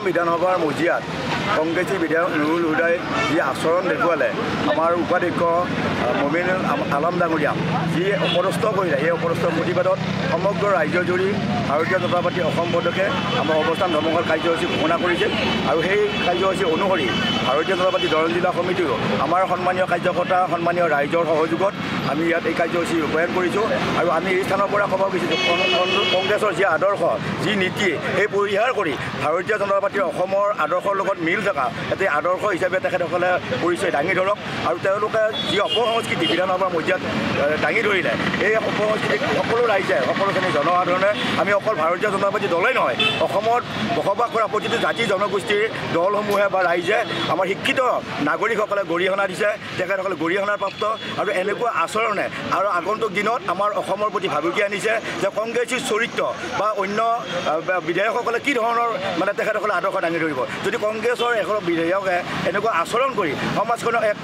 বিধানসভাৰ মজিয়াত কংগ্ৰেছী বিধায়ক নুৰুল হুদাই যি আচৰণ দেখুৱালে আমাৰ উপাধ্যক্ষ মমিনুল আলম ডাঙৰীয়া যি অপদস্থ কৰিলে সেই অপদস্থ প্ৰতিবাদত সমগ্ৰ ৰাজ্যজুৰি ভাৰতীয় জনতা পাৰ্টি অসম প্ৰদেশে আমাৰ অৱস্থান ধৰ্মঘট কাৰ্যসূচী ঘোষণা কৰিছিল আৰু সেই কাৰ্যসূচী অনুসৰি ভাৰতীয় জনতা পাৰ্টি দৰং জিলা সমিতিও আমাৰ সন্মানীয় কাৰ্যকৰ্তা সন্মানীয় ৰাইজৰ সহযোগত আমি ইয়াত এই কাৰ্যসূচী ৰূপায়ণ কৰিছোঁ আৰু আমি এই স্থানৰ পৰা ক'ব বিচাৰিছোঁ কংগ্ৰেছৰ যি আদৰ্শ যি নীতি সেই পৰিহাৰ কৰি ভাৰতীয় জনতা পাৰ্টিৰ অসমৰ আদৰ্শৰ লগত মিল থকা এটা আদৰ্শ হিচাপে তেখেতসকলে পৰিচয় দাঙি ধৰক আৰু তেওঁলোকে যি অপসংস্কৃতি বিধানসভাৰ মজিয়াত দাঙি ধৰিলে এই অপসংস্কৃতিক সকলো ৰাইজে সকলো শ্ৰেণীৰ জনসাধাৰণে আমি অকল ভাৰতীয় জনতা পাৰ্টি দলেই নহয় অসমত বসবাস কৰা প্ৰতিটো জাতি জনগোষ্ঠীৰ দলসমূহে বা ৰাইজে আমাৰ শিক্ষিত নাগৰিকসকলে গৰিহণা দিছে তেখেতসকলে গৰিহণাৰ প্ৰাপ্ত আৰু এনেকুৱা আচৰণে আৰু আগন্তুক দিনত আমাৰ অসমৰ প্ৰতি ভাবুকি আনিছে যে কংগ্ৰেছীৰ চৰিত্ৰ বা অন্য বিধায়কসকলে কি ধৰণৰ মানে তেখেতসকলে আদৰ্শ দাঙি ধৰিব যদি কংগ্ৰেছৰ এখন বিধায়কে এনেকুৱা আচৰণ কৰি সমাজখনক এক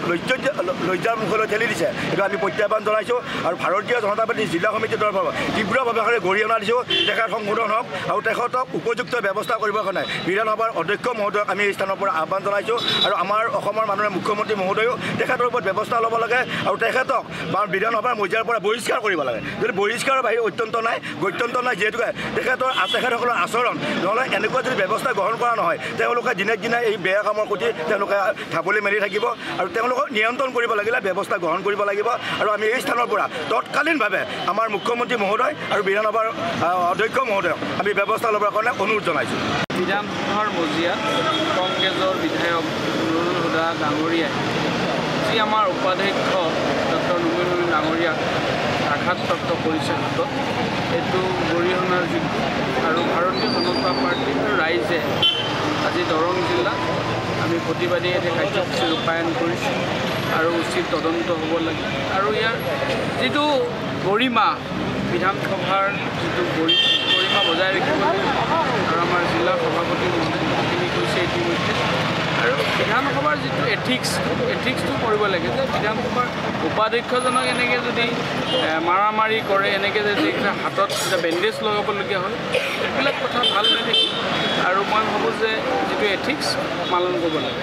লজ্জাৰ মুখলৈ ঠেলি দিছে এইটো আমি প্ৰত্যাহ্বান জনাইছোঁ আৰু ভাৰতীয় জনতা পাৰ্টি জিলা সমিতিৰ তৰফৰ তীব্ৰভাৱে গৰিহণা দিছোঁ তেখেত সংশোধন হওক আৰু তেখেতক উপযুক্ত ব্যৱস্থা কৰিবৰ কাৰণে বিধানসভাৰ অধ্যক্ষ মহোদয়ক আমি এই স্থানৰ পৰা আহ্বান জনাইছোঁ আৰু আমাৰ অসমৰ মাননীয় মুখ্যমন্ত্ৰী মহোদয়েও তেখেতৰ ওপৰত ব্যৱস্থা ল'ব লাগে আৰু তেখেতক বা বিধানসভাৰ মজিয়াৰ পৰা বহিষ্কাৰ কৰিব লাগে যদি বহিষ্কাৰৰ বাহিৰে গত্যন্ত নাই যিহেতুকে তেখেতসকলৰ আচৰণ নহ'লে এনেকুৱা যদি ব্যৱস্থা গ্ৰহণ কৰা নহয় তেওঁলোকে দিনে দিনে এই বেয়া কামৰ প্ৰতি তেওঁলোকে ঢাপলি মেলি থাকিব আৰু তেওঁলোকক নিয়ন্ত্ৰণ কৰিব লাগিলে ব্যৱস্থা গ্ৰহণ কৰিব লাগিব আৰু আমি এই স্থানৰ পৰা তৎকালীনভাৱে আমাৰ মুখ্যমন্ত্ৰী মহোদয় আৰু বিধানসভাৰ অধ্যক্ষ মহোদয়ক আমি ব্যৱস্থা ল'বৰ কাৰণে অনুৰোধ জনাইছোঁ বিধানসভাৰ মজিয়াত কংগ্ৰেছৰ বিধায়ক নুৰুল হুদা ডাঙৰীয়াই যি আমাৰ উপাধ্যক্ষ ডক্টৰ নুৰুল ডাঙৰীয়াক আঘাতপ্ৰাপ্ত কৰিছে হাতত এইটো গৰিহণাৰ যোগ্য আৰু ভাৰতীয় জনতা পাৰ্টীৰ ৰাইজে আজি দৰং জিলাত আমি প্ৰতিবাদী এটা কাৰ্যসূচী ৰূপায়ণ কৰিছোঁ আৰু উচিত তদন্ত হ'ব লাগে আৰু ইয়াৰ যিটো গৰিমা বিধানসভাৰ যিটো গৰিমা বজাই ৰাখিব লাগে আৰু আমাৰ জিলা সভাপতি মহোদয়খিনি কৈছে ইতিমধ্যে আৰু বিধানসভাৰ যিটো এথিক্সটো কৰিব লাগে যে বিধানসভাৰ উপাধ্যক্ষজনক এনেকৈ যদি মাৰামাৰি কৰে এনেকৈ যদি হাতত বেণ্ডেজ লগাবলগীয়া হয় এইবিলাক কথা ভাল নেদেখি আৰু মই ভাবোঁ যে যিটো এথিক্স পালন কৰিব লাগে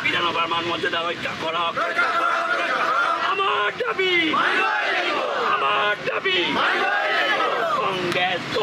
বিধানসভাৰ মান মৰ্যাদা হত্যা কৰক আমাৰ দাবী কংগ্ৰেছ